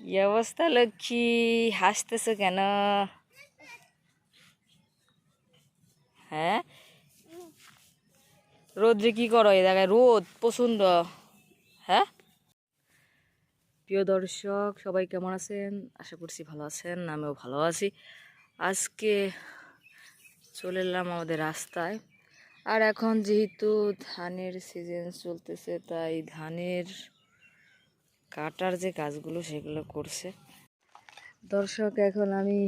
কি অবস্থা লক্ষ্মী, হাসতেছো কেন? হ্যাঁ, রোদ্রে কি করো? এই জায়গায় রোদ প্রচন্ড। হ্যাঁ, প্রিয় দর্শক সবাই কেমন আছেন? আশা করছি ভালো আছেন, আমিও ভালো আছি। আজকে চলে এলাম আমাদের রাস্তায়। আর এখন যেহেতু ধানের সিজন চলতেছে, তাই ধানের কাটার যে কাজগুলো সেগুলো করছে। দর্শক, এখন আমি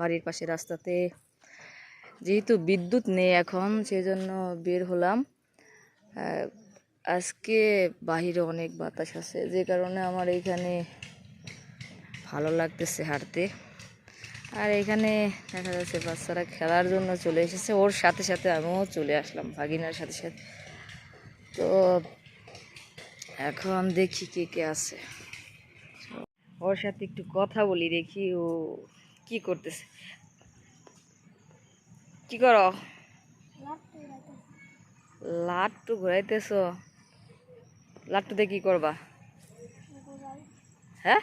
বাড়ির পাশে রাস্তাতে, যেহেতু বিদ্যুৎ নেই এখন, সেজন্য বের হলাম। আজকে বাহিরে অনেক বাতাস আছে, যে কারণে আমার এইখানে ভালো লাগতেছে হাঁটতে। আর এখানে দেখা যাচ্ছে বাচ্চারা খেলার জন্য চলে এসেছে, ওর সাথে সাথে আমিও চলে আসলাম ভাগিনার সাথে সাথে। তো এখন দেখি কে কে আছে, ওর সাথে একটু কথা বলি, দেখি ও কি করতেছে। কি করো? লাট্টু ঘুরাইতেছ? লাট্টুতে কি করবা? হ্যাঁ,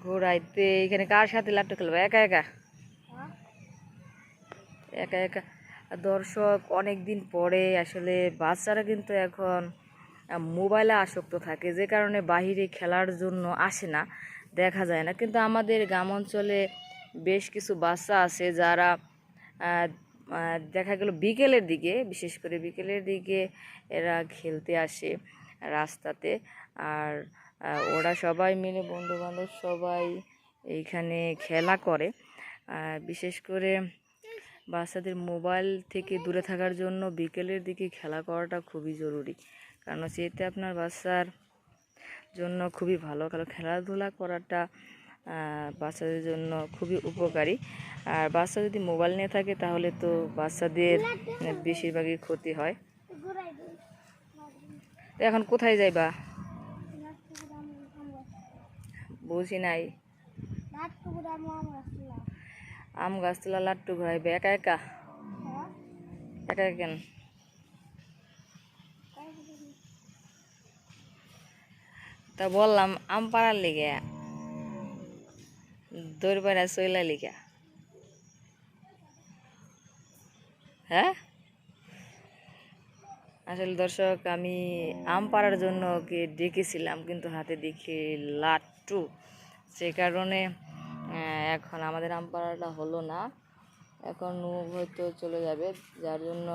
ঘুরাইতে? এখানে কার সাথে লাট্টু খেলবা? একা একা? একা একা? দর্শক, অনেক দিন পরে আসলে বাচ্চারা কিন্তু এখন মোবাইলে আসক্ত থাকে, যে কারণে বাহিরে খেলার জন্য আসে না, দেখা যায় না। কিন্তু আমাদের গ্রাম অঞ্চলে বেশ কিছু বাচ্চা আছে যারা দেখা গেল বিকেলের দিকে, বিশেষ করে বিকেলের দিকে এরা খেলতে আসে রাস্তাতে। আর ওরা সবাই মিলে, বন্ধুবান্ধব সবাই এইখানে খেলা করে। বিশেষ করে বাচ্চাদের মোবাইল থেকে দূরে থাকার জন্য বিকেলের দিকে খেলা করাটা খুবই জরুরি, কারণ সেতে আপনার বাচ্চার জন্য খুবই ভালো। কারণ খেলাধুলা করাটা বাচ্চাদের জন্য খুবই উপকারী। আর বাচ্চা যদি মোবাইল নিয়ে থাকে তাহলে তো বাচ্চাদের বেশিরভাগই ক্ষতি হয়। তো এখন কোথায় যাইবা? বুঝি নাই। আম গাছ তোলা লাট্টু ঘুরাইবে একা একা? একা কেন? তা বললাম আম পাড়ার লিগে, দৌড় পাড়া চইলা লিগা। হ্যাঁ, আসলে দর্শক, আমি আম পাড়ার জন্য ওকে ডেকেছিলাম, কিন্তু হাতে দেখি লাট্টু, সে কারণে এখন আমাদের আম পাড়াটা হলো না। এখন ও হয়তো চলে যাবে, যার জন্য